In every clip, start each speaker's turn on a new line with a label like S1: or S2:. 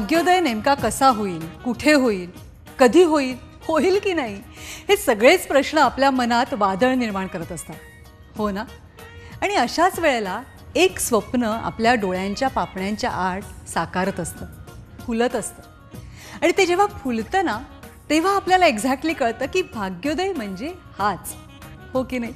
S1: भाग्योदय नेमका कसा होईल, कुठे होईल, कधी होईल, होईल की नाही, हे सगळेच प्रश्न आपल्या मनात वादळ निर्माण करत असतात, हो ना? आणि अशाच वेळेला एक स्वप्न आपल्या डोळ्यांच्या पापण्यांच्या आड साकारत असतं, फुलत असतं. आणि ते जेव्हा फुलतं ना, तेव्हा आपल्याला एक्झॅक्टली कळतं की भाग्योदय म्हणजे हाच, हो की नाही?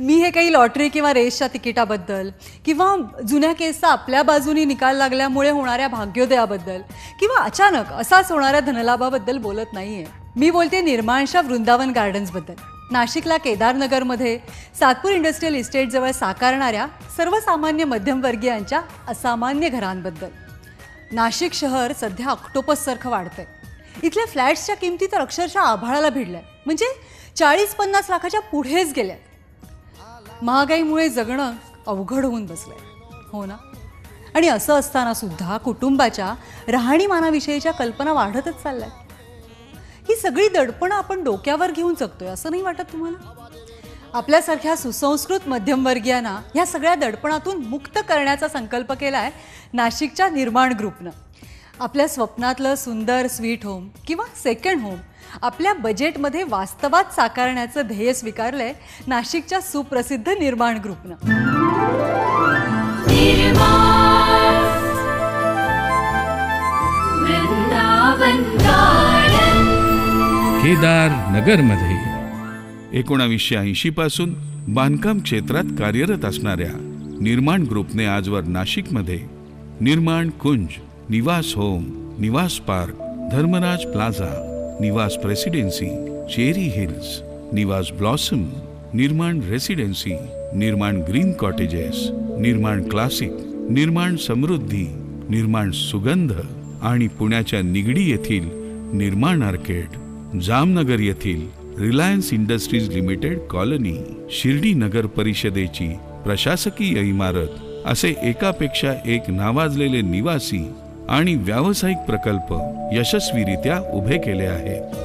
S1: मी हे काही लॉटरी किंवा रेसच्या तिकिटाबद्दल किंवा जुन्या केसचा आपल्या बाजूनी निकाल लागल्यामुळे होणाऱ्या भाग्योदयाबद्दल किंवा अचानक असाच होणाऱ्या धनलाभाबद्दल बोलत नाहीये. मी बोलते निर्माणच्या वृंदावन गार्डन्सबद्दल. नाशिकला केदारनगरमध्ये सातपूर इंडस्ट्रियल इस्टेटजवळ साकारणाऱ्या सर्वसामान्य मध्यमवर्गीयांच्या असामान्य घरांबद्दल. नाशिक शहर सध्या ऑक्टोपससारखं वाढतंय. इथल्या फ्लॅट्सच्या किमती तर अक्षरशः आभाळाला भिडल्या, म्हणजे 40-50 लाखाच्या पुढेच गेल्या. महागाईमुळे जगणं अवघड होऊन बसलंय, हो ना? आणि असं असताना सुद्धा कुटुंबाच्या राहणीमानाविषयीच्या कल्पना वाढतच चालल्या. ही सगळी दडपणं आपण डोक्यावर घेऊन जगतोय, असं नाही वाटत तुम्हाला? आपल्यासारख्या सुसंस्कृत मध्यमवर्गीयांना ह्या सगळ्या दडपणातून मुक्त करण्याचा संकल्प केलाय नाशिकच्या निर्माण ग्रुपनं. आपल्या स्वप्नातलं सुंदर स्वीट होम किंवा सेकंड होम आपल्या बजेटमध्ये वास्तवात साकारण्याचं ध्येय स्वीकारलंय नाशिकच्या सुप्रसिद्ध निर्माण ग्रुपनं.
S2: केदार नगरमध्ये 1980 पासून बांधकाम क्षेत्रात कार्यरत असणाऱ्या निर्माण ग्रुपने आजवर नाशिकमध्ये निर्माण कुंज, निवास होम, निवास पार्क, धर्मराज प्लाझा, निवास प्रेसिडेन्सी, चेरी हिल्स, निवास ब्लॉसम, निर्माण रेसिडेन्सी, निर्माण ग्रीन कॉटेजेस, निर्माण क्लासिक, निर्माण समृद्धी, निर्माण सुगंध आणि पुण्याच्या निगडी येथील निर्माण आर्केड, जामनगर येथील Reliance Industries Limited colony, Shirdi नगर परिषदेची प्रशासकीय इमारत असे एकापेक्षा एक नावाजलेले निवासी आणि व्यावसायिक प्रकल्प यशस्वीरित्या उभे केले आहेत.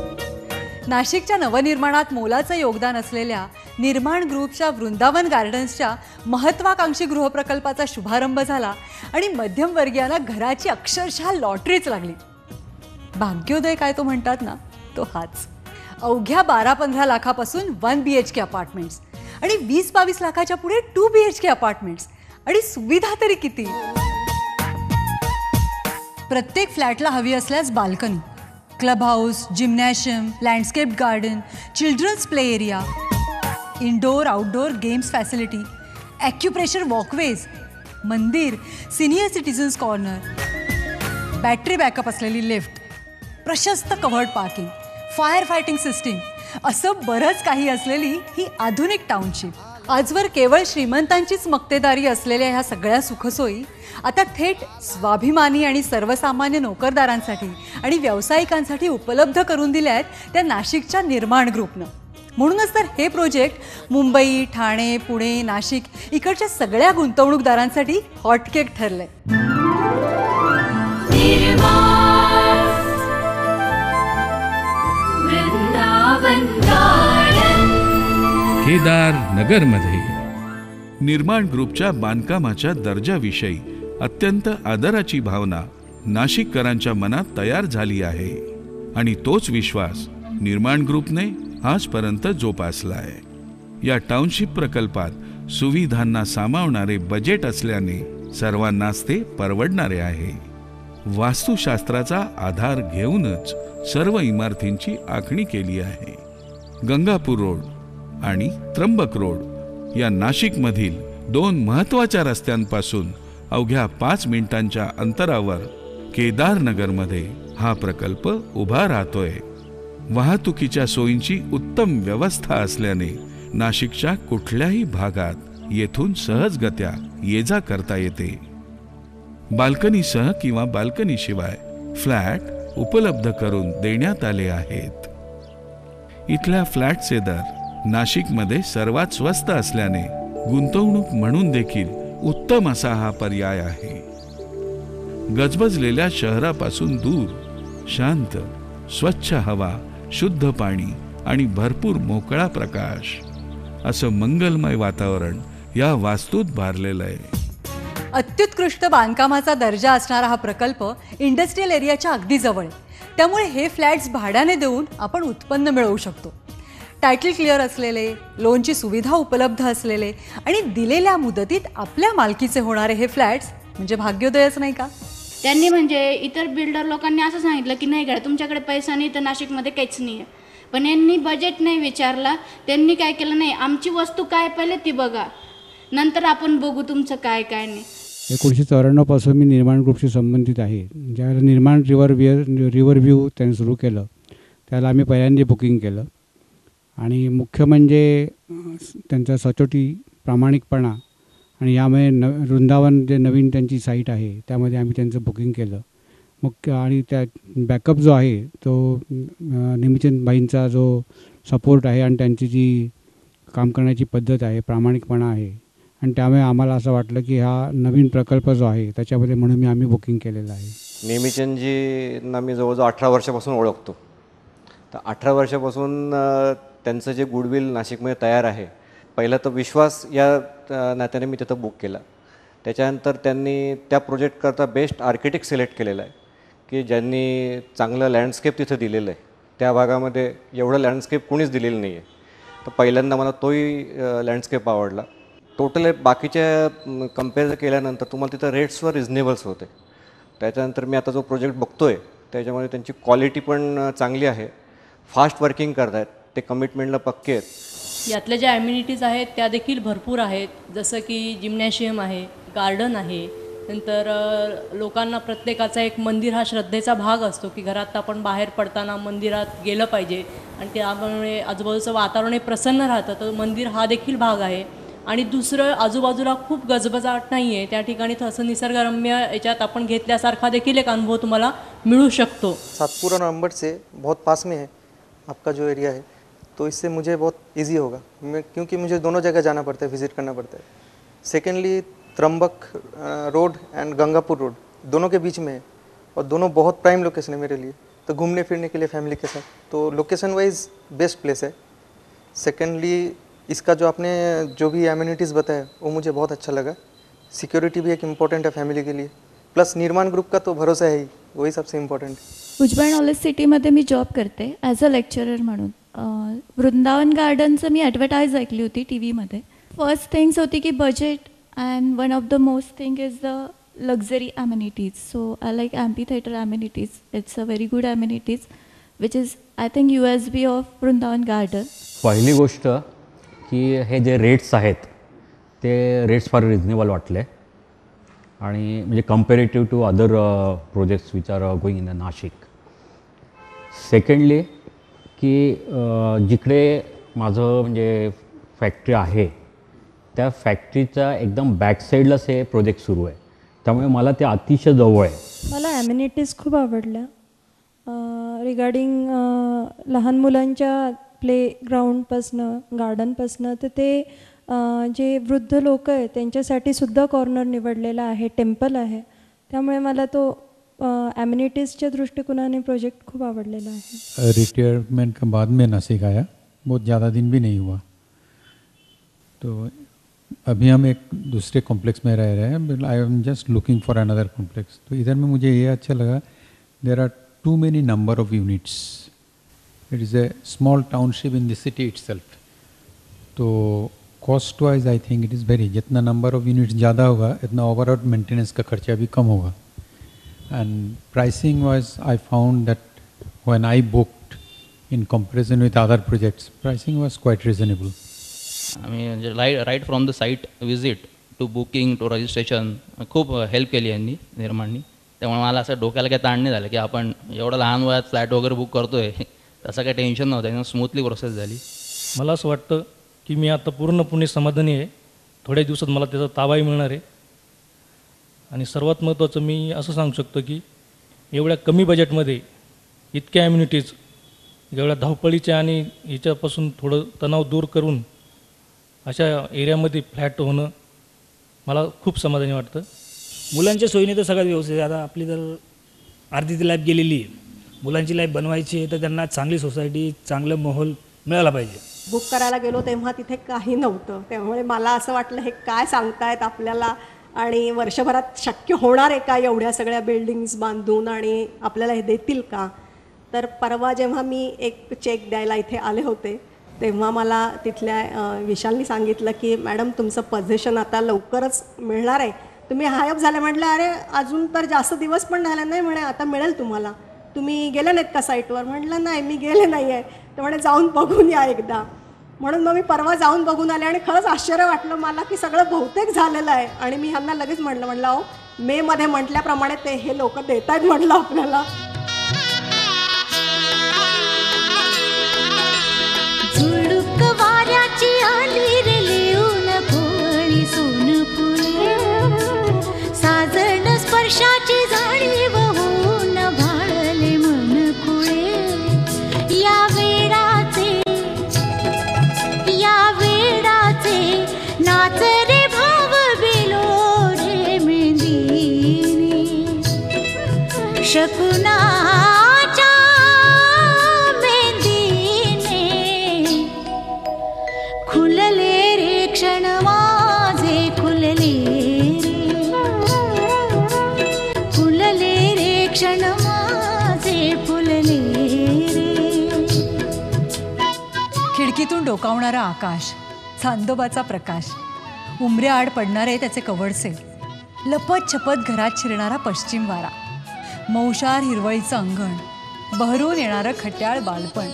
S1: नाशिकच्या नवनिर्माणात मोलाचं योगदान असलेल्या निर्माण ग्रुपच्या वृंदावन गार्डन्सच्या महत्वाकांक्षी गृहप्रकल्पाचा शुभारंभ झाला आणि मध्यमवर्गीयांना घराची अक्षरशः लॉटरीच लागली. भाग्योदय काय तो म्हणतात ना, तो हाच. अवघ्या 12-15 लाखापासून 1 BHK अपार्टमेंट्स आणि 20-22 लाखाच्या पुढे 2 BHK अपार्टमेंट्स आणि सुविधा तरी किती. प्रत्येक फ्लॅटला हवी असल्यास balcony, club house, gymnasium, landscape garden, children's play area, indoor outdoor games facility, acupressure walkways, मंदिर, senior citizens corner, battery backup असलेली लिफ्ट, प्रशस्त covered parking, fire fighting system, असं बरंच काही असलेली ही आधुनिक टाउनशिप. आजवर केवळ श्रीमंतांचीच मक्तेदारी असलेल्या ह्या सगळ्या सुखसोयी आता थेट स्वाभिमानी आणि सर्वसामान्य नोकरदारांसाठी आणि व्यावसायिकांसाठी उपलब्ध करून दिल्या आहेत त्या नाशिकच्या निर्माण ग्रुपनं. म्हणूनच तर हे प्रोजेक्ट मुंबई, ठाणे, पुणे, नाशिक इकडच्या सगळ्या गुंतवणूकदारांसाठी हॉटकेक ठरलंय.
S2: केदार नगरमध्ये निर्माण ग्रुपच्या बांधकामाच्या दर्जाविषयी अत्यंत आदराची भावना नाशिककरांच्या मनात तयार झाली आहे आणि तोच विश्वास निर्माण ग्रुपने आजपर्यंत जोपासलाय. या टाउनशिप प्रकल्पात सुविधांना सामावणारे बजेट असल्याने सर्वांनाच ते परवडणारे आहे. वास्तुशास्त्राचा आधार घेऊनच सर्व इमारतींची आखणी केली आहे. गंगापूर रोड आणि त्र्यंबक रोड या नाशिकमधील 2 महत्त्वाच्या रस्त्यांपासून अवघ्या 5 मिनिटांच्या अंतरावर केदारनगरमध्ये हा प्रकल्प उभा राहतोय. वाहतुकीच्या सोयींची उत्तम व्यवस्था असल्याने नाशिकच्या कुठल्याही भागात येथून सहजगत्या ये-जा करता येते. बाल्कनीसह किंवा बाल्कनीशिवाय फ्लॅट उपलब्ध करून देण्यात आले आहेत. इथल्या फ्लॅटचे दर नाशिकमध्ये सर्वात स्वस्त असल्याने गुंतवणूक म्हणून देखील उत्तम असा हा पर्याय आहे. गजबजलेल्या शहरापासून दूर, शांत, स्वच्छ हवा, शुद्ध पाणी आणि भरपूर मोकळा प्रकाश असं मंगलमय वातावरण या वास्तूत भारलेलं आहे.
S1: अत्युत्कृष्ट बांधकामाचा दर्जा असणारा हा प्रकल्प इंडस्ट्रियल एरियाच्या अगदी जवळ आहे. त्यामुळे हे फ्लॅट्स भाड्याने देऊन आपण उत्पन्न मिळवू शकतो. टायटल क्लिअर असलेले, लोनची सुविधा उपलब्ध असलेले आणि दिलेल्या मुदतीत आपल्या मालकीचे होणारे हे फ्लॅट्स म्हणजे भाग्योदयच नाही का?
S3: त्यांनी म्हणजे इतर बिल्डर लोकांनी असं सांगितलं की नाही गड्या तुमच्याकडे पैसा नाही तर नाशिकमध्ये काहीच नाही आहे. पण यांनी बजेट नाही विचारला. त्यांनी काय केलं, नाही आमची वस्तू काय पहिले ती बघा, नंतर आपण बघू तुमचं काय काय नाही.
S4: 1994 पासून मी निर्माण ग्रुपशी संबंधित आहे. ज्यावेळेला निर्माण रिव्हर त्यांनी सुरू केलं त्याला आम्ही पहिल्यांदा बुकिंग केलं आणि मुख्य म्हणजे त्यांचा सचोटी प्रामाणिकपणा आणि यामुळे वृंदावन जे नवीन त्यांची साईट आहे त्यामध्ये आम्ही त्यांचं बुकिंग केलं. मुख्य आणि त्या बॅकअप जो आहे तो निमिचंदबाईंचा जो सपोर्ट आहे आणि त्यांची जी काम करण्याची पद्धत आहे, प्रामाणिकपणा आहे आणि त्यामुळे आम्हाला असं वाटलं की हा नवीन प्रकल्प जो आहे त्याच्यामध्ये म्हणून आम्ही बुकिंग केलेलं आहे.
S5: नेमिचंदजींना मी जवळजवळ 18 वर्षापासून ओळखतो. तर 18 वर्षापासून त्यांचं जे गुडविल नाशिकमध्ये तयार आहे, पहिला तर विश्वास या नात्याने मी तिथं बुक केला. त्याच्यानंतर त्यांनी त्या प्रोजेक्टकरता बेस्ट आर्किटेक्ट सिलेक्ट केलेला आहे की ज्यांनी चांगलं लँडस्केप तिथं दिलेलं आहे. त्या भागामध्ये एवढं लँडस्केप कोणीच दिलेलं नाही आहे. तर पहिल्यांदा मला तोही लँडस्केप आवडला. टोटल बाकीच्या कम्पेअर केल्यानंतर तुम्हाला तिथं रेट्सवर रिजनेबल्स होते. त्याच्यानंतर मी आता जो प्रोजेक्ट बघतो आहे त्याच्यामध्ये त्यांची क्वालिटी पण चांगली आहे, फास्ट वर्किंग करत आहेत, ते कमिटमेंटला पक्के आहेत.
S6: यातल्या ज्या ॲम्युनिटीज आहेत त्या देखील भरपूर आहेत. जसं की जिम्नॅशियम आहे, गार्डन आहे, नंतर लोकांना प्रत्येकाचा एक मंदिर हा श्रद्धेचा भाग असतो की घरात आपण बाहेर पडताना मंदिरात गेलं पाहिजे आणि त्यामुळे आजूबाजूचं वातावरण प्रसन्न राहतं. तर मंदिर हा देखील भाग आहे. आणि दुसरं आजूबाजूला खूप गजबजाट नाही आहे, त्या ठिकाणी असं निसर्गरम्य याच्यात आपण घेतल्यासारखा देखील एक अनुभव तुम्हाला मिळू शकतो.
S7: सातपुरा नवंबर से बहुत पास में है आपका जो एरिया है, तो इससे मुझे बहुत इजी होगा क्योंकि मुझे दोनों जगह जाना पड़ता है, विज़िट करना पड़ता है. Secondly Trimbak road end Gangapur road दोनों के बीच में है और दोनों बहुत प्राइम लोकेशन है मेरे लिए, तो घूमने फिरने के लिए फैमिली के साथ तो लोकेशन वाइज बेस्ट प्लेस है. सेकेंडली इसका जो आपने जो भी एम्यूनिटीज़ बताया वो मुझे बहुत अच्छा लगा. सिक्योरिटी भी एक इम्पॉर्टेंट है फैमिली के लिए, प्लस निर्माण ग्रुप का तो भरोसा है ही, वही सबसे इम्पॉर्टंट है.
S8: भुजबळ नॉलेज सिटीमध्ये मी जॉब करते ॲज अ लेक्चरर म्हणून. वृंदावन गार्डनचं मी ॲडव्हर्टाईज ऐकली होती टी व्हीमध्ये. फर्स्ट थिंग्स होती की budget and one of the most thing is the luxury amenities. So I like amphitheatre amenities. It's a very good amenities which is I think USB of Vrindavan garden.
S9: पहिली गोष्ट की हे जे rates आहेत ते rates फार reasonable वाटले आणि म्हणजे comparative to other projects which are going in the Nashik. Secondly की जिकडे माझं म्हणजे फॅक्टरी आहे त्या फॅक्टरीच्या एकदम बॅकसाईडलाच हे प्रोजेक्ट सुरू आहे, त्यामुळे मला ते अतिशय जवळ आहे.
S10: मला ॲम्युनिटीज खूप आवडल्या. रिगार्डिंग लहान मुलांच्या प्ले ग्राउंडपासनं गार्डनपासनं तर ते जे वृद्ध लोक आहेत त्यांच्यासाठी सुद्धा कॉर्नर निवडलेला आहे, टेम्पल आहे. त्यामुळे मला तो एम्यूनिटीज़ दृष्टिकोनाने प्रोजेक्ट खूब आवडलेला है.
S11: रिटायरमेंट के बाद में नासिक आया, बहुत ज़्यादा दिन भी नहीं हुआ, तो अभी हम एक दूसरे कॉम्प्लेक्स में रह रहे हैं. I am just looking for another complex. तो इधर में मुझे ये अच्छा लगा, there are too many number of units. It is a small township in the city itself. तो cost wise I think it is very, जितना नंबर ऑफ यूनिट्स ज़्यादा होगा इतना ओवरऑल मेंटेनेंस का खर्चा भी कम होगा. And pricing was, I found that when I booked in comparison with other projects, pricing was quite reasonable.
S12: I mean, right from the site visit to booking to registration खूप help केली यांनी निर्माणनी. त्यामुळे मला असं डोक्याला काही ताण नाही झालं की आपण एवढं लहान वयात फ्लॅट वगैरे बुक करतोय, तसं काही टेन्शन नव्हतं, एकदम स्मूथली प्रोसेस झाली.
S13: मला असं वाटतं की मी आता पूर्णपणे समाधानी आहे. थोड्या दिवसात मला त्याचा ताबाही मिळणार आहे. आणि सर्वात महत्त्वाचं मी असं सांगू शकतो की एवढ्या कमी बजेटमध्ये इतक्या ॲम्युनिटीज, एवढ्या धावपळीच्या आणि याच्यापासून थोडं तणाव दूर करून अशा एरियामध्ये फ्लॅट होणं मला खूप समाधानी वाटतं.
S14: मुलांच्या सोयीने तर सगळ्यात व्यवस्थित. आता आपली जर अर्धी ती लाईफ गेलेली आहे, मुलांची लाईफ बनवायची आहे, तर त्यांना चांगली सोसायटी, चांगलं माहोल मिळाला पाहिजे.
S15: बुक करायला गेलो तेव्हा तिथे काही नव्हतं, त्यामुळे मला असं वाटलं हे काय सांगतायत आपल्याला आणि वर्षभरात शक्य होणार आहे का एवढ्या सगळ्या बिल्डिंग्स बांधून आणि आपल्याला हे देतील का. तर परवा जेव्हा मी एक चेक द्यायला इथे आले होते तेव्हा मला तिथल्या विशालनी सांगितलं की मॅडम तुमचं पोझिशन आता लवकरच मिळणार आहे, तुम्ही गायब झाले. म्हटलं अरे अजून तर जास्त दिवस पण झाले नाही. म्हणे आता मिळेल तुम्हाला, तुम्ही गेले नाहीत का साईटवर. म्हटलं नाही मी गेले नाही आहे. तर म्हणे जाऊन बघून या एकदा. म्हणून मग मी परवा जाऊन बघून आले आणि खरंच आश्चर्य वाटलं मला की सगळं बहुतेक झालेलं आहे. आणि मी ह्यांना लगेच म्हटलं अहो मेमध्ये म्हटल्याप्रमाणे ते हे लोक देत आहेत म्हटलं आपल्याला.
S16: वाऱ्याची आली रे लिहून भोळी सोनपुरी, साजण स्पर्शाची जाणीव होऊन भाळले मन खुळे. या वेडाचे नाच रे भाव बिलो रे मेंदिनी, शकुनाच्या खुलले रे क्षण माझे खुलले रे क्षण माझे फुलले रे.
S1: खिडकीतून डोकावणारा आकाश, चांदोबाचा प्रकाश, उंबऱ्याआड पडणारे त्याचे कवडसे, लपत छपत घरात शिरणारा पश्चिम वारा, मौशार हिरवळीचं अंगण, बहरून येणारं खट्याळ बालपण,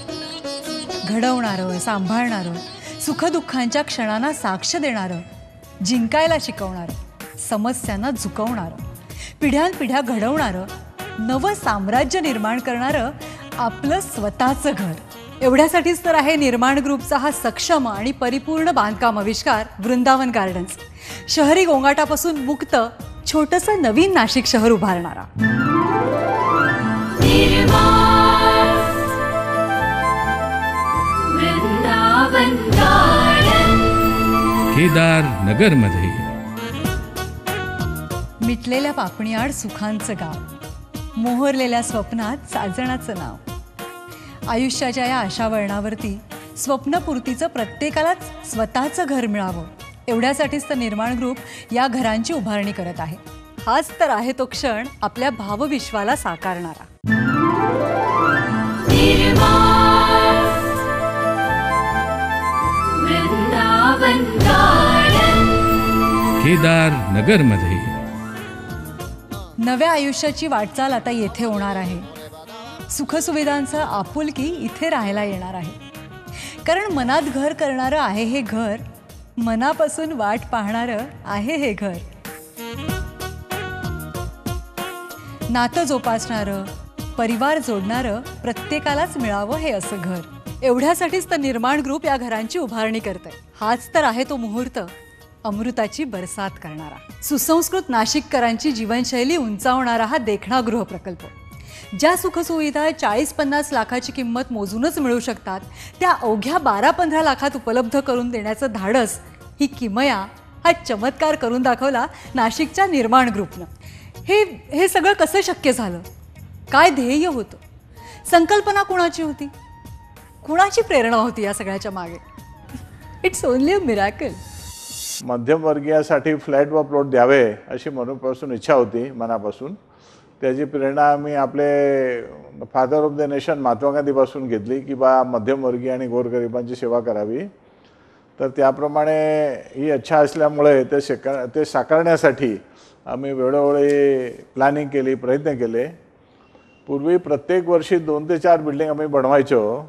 S1: घडवणारं सांभाळणारं, सुखदुःखांच्या क्षणांना साक्ष देणारं, जिंकायला शिकवणारं, समस्यांना झुकवणारं, पिढ्यानपिढ्या घडवणारं, नवं साम्राज्य निर्माण करणारं आपलं स्वतःचं घर. एवढ्यासाठीच तर आहे निर्माण ग्रुपचा हा सक्षम आणि परिपूर्ण बांधकाम आविष्कार वृंदावन गार्डन्स. शहरी गोंगाटापासून मुक्त छोटंसं नवीन नाशिक शहर उभारणारा.
S2: केदार नगरमध्ये
S1: मिटलेल्या पापणीआड सुखांचं गाव, मोहरलेल्या स्वप्नात साजणाचं नाव. आयुष्याच्या या आशा वळणावरती स्वप्नपूर्तीचं प्रत्येकालाच स्वतःचं घर मिळावं एवढ्यासाठीच तर निर्माण ग्रुप या घरांची उभारणी करत आहे. हाच तर आहे तो क्षण आपल्या भावविश्वाला साकारणारा.
S2: केदार नगरमध्ये
S1: नव्या आयुष्याची वाटचाल आता येथे होणार आहे. सुखसुविधांचं आपुलकी इथे राहायला येणार आहे. कारण मनात घर करणारं आहे हे घर, मनापासून वाट पाहणारं आहे हे घर. नातं जोपासणारं, परिवार जोडणारं प्रत्येकालाच मिळावं हे असं घर. एवढ्यासाठीच तर निर्माण ग्रुप या घरांची उभारणी करतंय. हाच तर आहे तो मुहूर्त अमृताची बरसात करणारा. सुसंस्कृत नाशिककरांची जीवनशैली उंचावणारा हा देखणा गृह प्रकल्प. ज्या सुखसुविधा 40-50 लाखाची किंमत मोजूनच मिळू शकतात त्या अवघ्या 12-15 लाखात उपलब्ध करून देण्याचं धाडस, ही किमया, हा चमत्कार करून दाखवला नाशिकच्या निर्माण ग्रुपनं. हे सगळं कसं शक्य झालं? काय ध्येय होतं? संकल्पना कुणाची होती? कुणाची प्रेरणा होती या सगळ्याच्या मागे? It's only a miracle.
S17: मध्यमवर्गीयासाठी फ्लॅट व प्लॉट द्यावे अशी मनापासून इच्छा होती मनापासून. त्याची प्रेरणा मी आपले father of the nation Mahatma गांधीपासून घेतली की बा मध्यमवर्गीय आणि गोरगरिबांची सेवा करावी. तर त्याप्रमाणे ही इच्छा असल्यामुळे ते साकारण्यासाठी आम्ही वेळोवेळी प्लॅनिंग केली, प्रयत्न केले. पूर्वी प्रत्येक वर्षी 2 ते 4 बिल्डिंग आम्ही बनवायचो.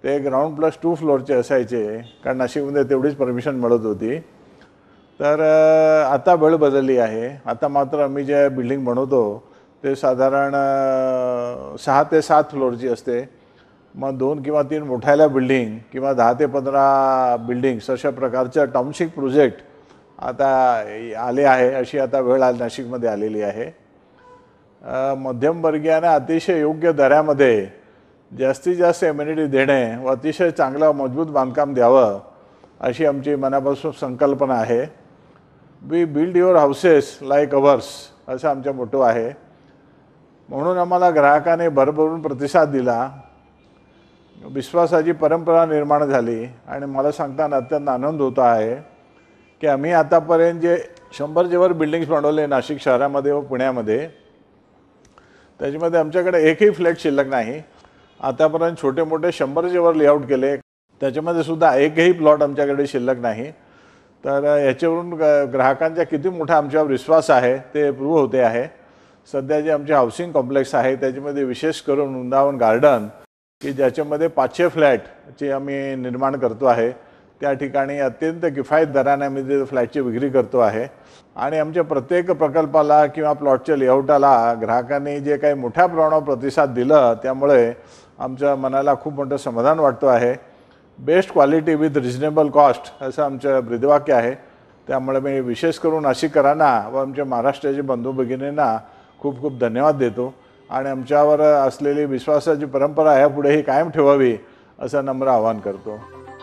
S17: ते ग्राउंड +2 फ्लोअरचे असायचे, कारण नाशिकमध्ये तेवढीच परमिशन मिळत होती. तर आता वेळ बदलली आहे. आता मात्र आम्ही जे बिल्डिंग बनवतो ते साधारण 6 ते 7 फ्लोअरची असते. मग 2 किंवा 3 मोठ्याल्या बिल्डिंग किंवा 10 ते 15 बिल्डिंग्स अशा प्रकारचं टाउनशिप प्रोजेक्ट आता आले आहे. अशी आता वेळ नाशिकमध्ये आलेली आहे. मध्यमवर्गीयांना अतिशय योग्य दरामध्ये जास्तीत जास्त एम्युनिटी देणे व अतिशय चांगलं मजबूत बांधकाम द्यावं अशी आमची मनापासून संकल्पना आहे. We build your houses like ours असं आमचा मोटो आहे. म्हणून आम्हाला ग्राहकाने भरभरून प्रतिसाद दिला. विश्वासाची परंपरा निर्माण झाली आणि मला सांगताना अत्यंत आनंद होत आहे की आम्ही आतापर्यंत जे 100च्या वर बिल्डिंग्स बनवले नाशिक शहरामध्ये व पुण्यामध्ये. त्याच्यामध्ये आमच्याकडे एकही फ्लॅट शिल्लक नाही. आतापर्यंत छोटे मोठे 100च्या वर लेआउट केले, त्याच्यामध्ये सुद्धा एकही प्लॉट आमच्याकडे शिल्लक नाही. तर याच्यावरून ग्राहकांचा किती मोठा आमच्यावर विश्वास आहे ते प्रूव्ह होते आहे. सध्या जे आमचे हाऊसिंग कॉम्प्लेक्स आहे त्याच्यामध्ये विशेष करून वृंदावन गार्डन की ज्याच्यामध्ये 500 फ्लॅटचे आम्ही निर्माण करतो आहे, त्या ठिकाणी अत्यंत किफायत दराने आम्ही ते फ्लॅटची विक्री करतो आहे. आणि आमच्या प्रत्येक प्रकल्पाला किंवा प्लॉटच्या लेआउटाला ग्राहकांनी जे काही मोठ्या प्रमाणावर प्रतिसाद दिलं त्यामुळे आमच्या मनाला खूप मोठं समाधान वाटतो आहे. Best quality with reasonable cost असं आमचं ब्रीदवाक्य आहे. त्यामुळे मी विशेष करून नाशिककरांना व आमच्या महाराष्ट्राच्या बंधू भगिनींना खूप खूप धन्यवाद देतो आणि आमच्यावर असलेली विश्वासाची परंपरा यापुढेही कायम ठेवावी असं नम्र आवाहन करतो.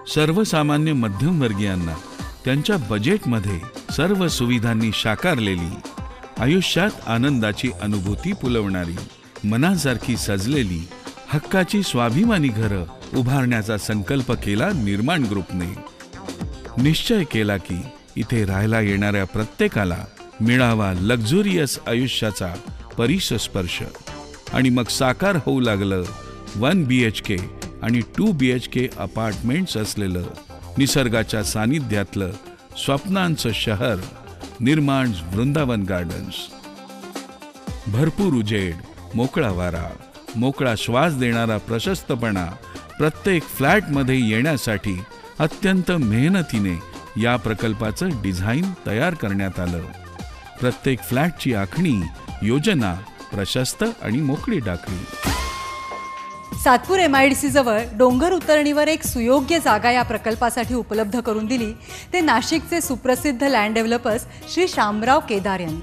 S2: सर्वसामान्य मध्यमवर्गीयांना त्यांच्या बजेटमध्ये सर्व सुविधांनी साकारलेली, आयुष्यात आनंदाची अनुभूती फुलवणारी, मनासारखी सजलेली, हक्काची स्वाभिमानी घरं उभारण्याचा संकल्प केला निर्माण ग्रुपने. निश्चय केला की इथे राहायला येणाऱ्या प्रत्येकाला मिळावा लक्झुरियस आयुष्याचा परिसस्पर्श. आणि मग साकार होऊ लागलं 1 BHK आणि 2 BHK अपार्टमेंट्स असलेलं निसर्गाच्या सानिध्यातलं स्वप्नांचं शहर निर्माण वृंदावन गार्डन्स. भरपूर उजेड, मोकळा वारा, मोकळा श्वास देणारा प्रशस्तपणा प्रत्येक फ्लॅटमध्ये येण्यासाठी अत्यंत मेहनतीने या प्रकल्पाचं डिझाईन तयार करण्यात आलं. प्रत्येक फ्लॅटची आखणी, योजना प्रशस्त आणि मोकळी टाकली.
S1: सातपूर MIDC जवळ डोंगर उतरणीवर एक सुयोग्य जागा या प्रकल्पासाठी उपलब्ध करून दिली ते नाशिकचे सुप्रसिद्ध लँड डेव्हलपर्स श्री शामराव केदार यांनी.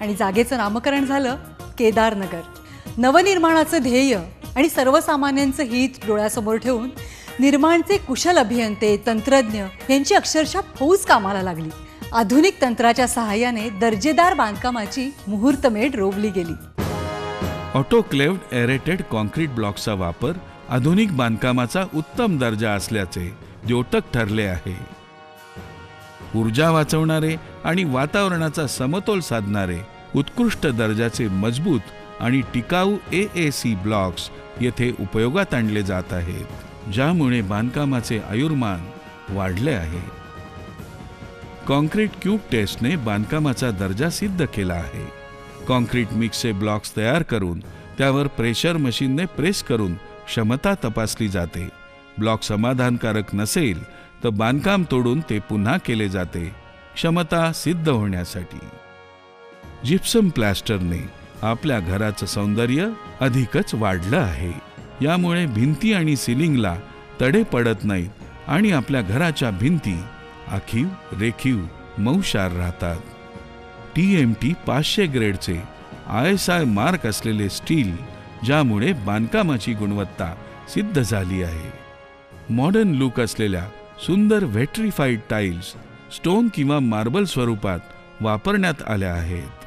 S1: आणि जागेचं नामकरण झालं केदारनगर. नवनिर्माणाचं ध्येय आणि सर्वसामान्यांचं हित डोळ्यासमोर ठेवून निर्माणचे कुशल अभियंते, तंत्रज्ञ यांची अक्षरशः फौज कामाला लागली. आधुनिक तंत्राच्या सहाय्याने दर्जेदार बांधकामाची मुहूर्तमेढ रोवली गेली.
S2: ऑटोक्लेव्ड एरेटेड कॉन्क्रीट ब्लॉकचा वापर आधुनिक बांधकामाचा उत्तम दर्जा असल्याचे द्योतक ठरले आहे. ऊर्जा वाचवणारे आणि वातावरणाचा समतोल साधणारे उत्कृष्ट दर्जाचे मजबूत आणि टिकाऊ AAC ब्लॉक्स येथे उपयोगात आणले जात आहेत, ज्यामुळे बांधकामाचे आयुर्मान वाढले आहे. कॉन्क्रीट क्यूब टेस्टने बांधकामाचा दर्जा सिद्ध केला आहे. कॉन्क्रीट मिक्सचे ब्लॉक्स तयार करून त्यावर प्रेशर मशीनने प्रेस करून क्षमता तपासली जाते. ब्लॉक समाधानकारक नसेल तर बांधकाम तोडून ते पुन्हा केले जाते, क्षमता सिद्ध होण्यासाठी. जिप्सम प्लॅस्टरने आपल्या घराचं सौंदर्य अधिकच वाढलं आहे. यामुळे भिंती आणि सिलिंगला तडे पडत नाहीत आणि आपल्या घराच्या भिंती आखीव, रेखीव, मऊशार राहतात. TMT 500 ग्रेडचे ISI मार्क असलेले स्टील, ज्यामुळे बांधकामाची गुणवत्ता सिद्ध झाली आहे. मॉडर्न लुक असलेल्या सुंदर व्हेट्रिफाईड टाईल्स स्टोन किंवा मार्बल स्वरूपात वापरण्यात आल्या आहेत.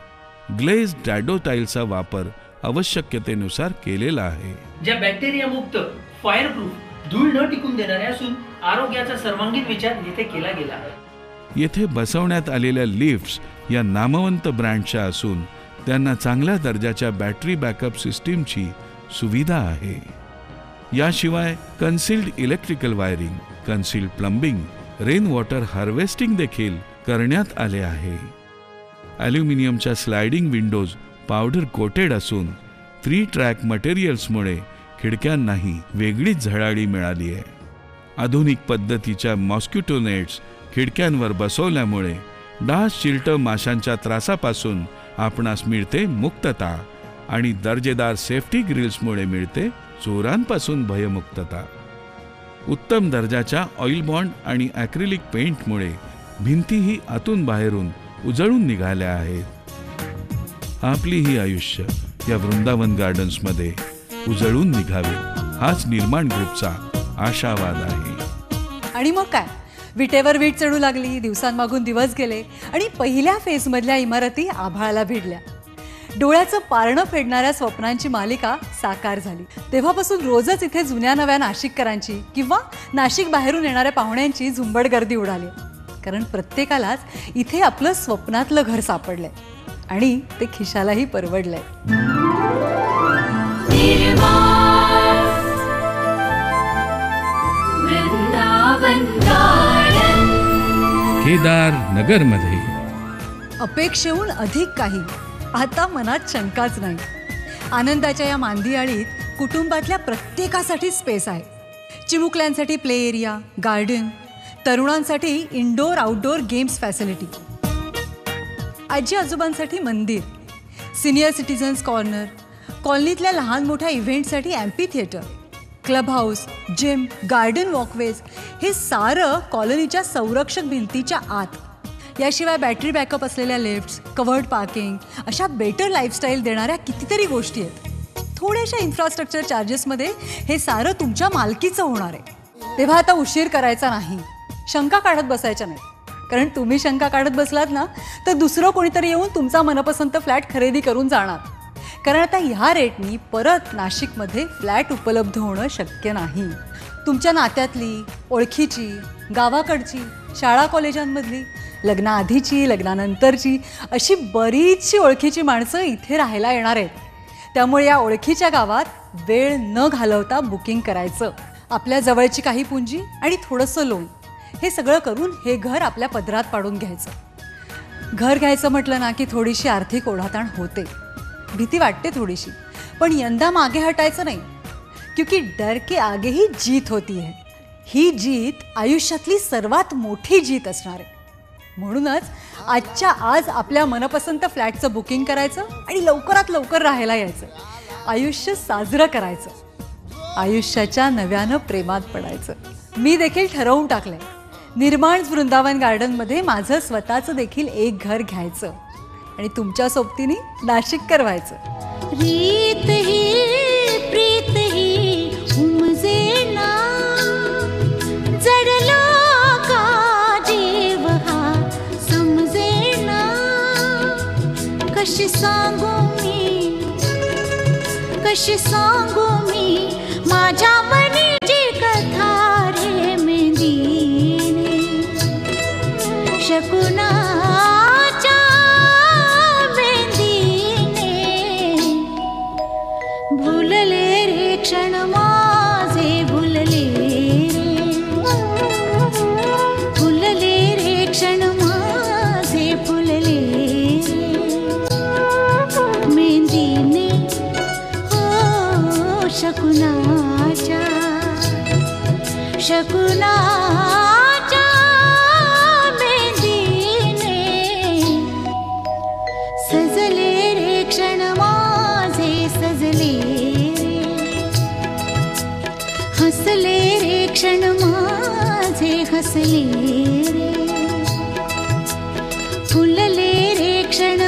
S2: ग्लेज डॅडो टाईलचा वापर आवश्यकतेनुसार केलेला आहे.
S18: ज्या बॅक्टेरिया मुक्त, फायरप्रूफ, धूळ न टिकून देणाऱ्या असून आरोग्याचा सर्वांगीण विचार येथे केला गेला आहे.
S2: येथे बसवण्यात आलेल्या लिफ्ट्स या नामवंत ब्रँडच्या असून त्यांना चांगल्या दर्जाच्या बॅटरी बॅकअप सिस्टीमची सुविधा आहे. याशिवाय concealed electrical wiring, concealed plumbing, rain water harvesting देखील करण्यात आले आहे. ॲल्युमिनियमच्या स्लायडिंग विंडोज पावडर कोटेड असून 3 ट्रॅक मटेरियल्समुळे खिडक्यांनाही वेगळीच झळाळी मिळाली आहे. आधुनिक पद्धतीच्या मॉस्किटो नेट्स खिडक्यांवर बसवल्यामुळे डास, चिलटं, माशांच्या त्रासापासून आपणास मिळते मुक्तता आणि दर्जेदार सेफ्टी ग्रिल्समुळे मिळते चोरांपासून भयमुक्तता. उत्तम दर्जाच्या ऑइल बॉन्ड आणि ॲक्रिलिक पेंटमुळे भिंतीही आतून बाहेरून उजळून निघाल्या आहेत. आपलीही आयुष्य या वृंदावन गार्डन्समध्ये उजळून निघावे हाच निर्माण ग्रुपचा आशावाद आहे.
S1: आणि मग काय, विटेवर वीट चढू लागली. दिवसांमागून दिवस गेले आणि पहिल्या फेजमधल्या इमारती आभाळाला भिडल्या. डोळ्याचं पारणं फेडणाऱ्या स्वप्नांची मालिका साकार झाली. तेव्हापासून रोजच इथे जुन्या नव्या नाशिककरांची किंवा नाशिक बाहेरून येणाऱ्या पाहुण्यांची झुंबड गर्दी उडाली. कारण प्रत्येकालाच इथे आपलं स्वप्नातलं घर सापडलंय आणि ते खिशालाही परवडलंय.
S2: केदार नगरमध्ये
S1: अपेक्षेहून अधिक काही, आता मनात शंकाच नाही. आनंदाच्या या मांदियाळीत कुटुंबातल्या प्रत्येकासाठी स्पेस आहे. चिमुकल्यांसाठी प्ले एरिया, गार्डन, तरुणांसाठी इंडोर आउटडोर गेम्स फॅसिलिटी, आजी आजोबांसाठी मंदिर, सिनियर सिटीजन्स कॉर्नर, कॉलनीतल्या लहान मोठ्या इव्हेंटसाठी amphitheatre, clubhouse, gym, garden walkways, हे सारं कॉलनीच्या संरक्षक भिंतीच्या आत. याशिवाय बॅटरी बॅकअप असलेल्या लिफ्ट्स, कव्हर्ड पार्किंग, अशा बेटर लाईफस्टाईल देणाऱ्या कितीतरी गोष्टी आहेत. थोड्याशा इन्फ्रास्ट्रक्चर चार्जेसमध्ये हे सारं तुमच्या मालकीचं होणार आहे. तेव्हा आता उशीर करायचा नाही, शंका काढत बसायच्या नाही. कारण तुम्ही शंका काढत बसलात ना तर दुसरं कोणीतरी येऊन तुमचा मनपसंत फ्लॅट खरेदी करून जाणार. कारण आता ह्या रेटनी परत नाशिकमध्ये फ्लॅट उपलब्ध होणं शक्य नाही. तुमच्या नात्यातली, ओळखीची, गावाकडची, शाळा कॉलेजांमधली, लग्नाआधीची, लग्नानंतरची, अशी बरीचशी ओळखीची माणसं इथे राहायला येणार आहेत. त्यामुळे या ओळखीच्या गावात वेळ न घालवता बुकिंग करायचं. आपल्या जवळची काही पुंजी आणि थोडंसं लोन, हे सगळं करून हे घर आपल्या पदरात पाडून घ्यायचं. घर घ्यायचं म्हटलं ना की थोडीशी आर्थिक ओढाताण होते, भीती वाटते थोडीशी. पण यंदा मागे हटायचं नाही, क्योंकि डर के आगे ही जीत होती है. ही जीत आयुष्यातली सर्वात मोठी जीत असणार आहे. म्हणूनच आजच्या आज आपल्या मनपसंत फ्लॅटचं बुकिंग करायचं आणि लवकरात लवकर राहायला यायचं. आयुष्य साजरं करायचं, आयुष्याच्या नव्यानं प्रेमात पडायचं. मी देखील ठरवून टाकलंय, निर्माण वृंदावन गार्डनमध्ये माझं स्वतःचं देखील एक घर घ्यायचं आणि तुमच्या सोबतीने नाशिककर व्हायचं.
S16: रीत ही प्रीत ही उमजेना, जडला का जीव हा समजेना. कशी सांगू मी माझ्या मनीची कथा रे मेंदीने. शकुनाच्या मेंदीने भुलले रे क्षण माझे, भुलले रे क्षण माझे, फुलले मेंदीने हो शकुनाच्या मेंदीने. सजले रे क्षण माझे, सजले हसले रे क्षण माझे, हसले रे फुलले रे क्षण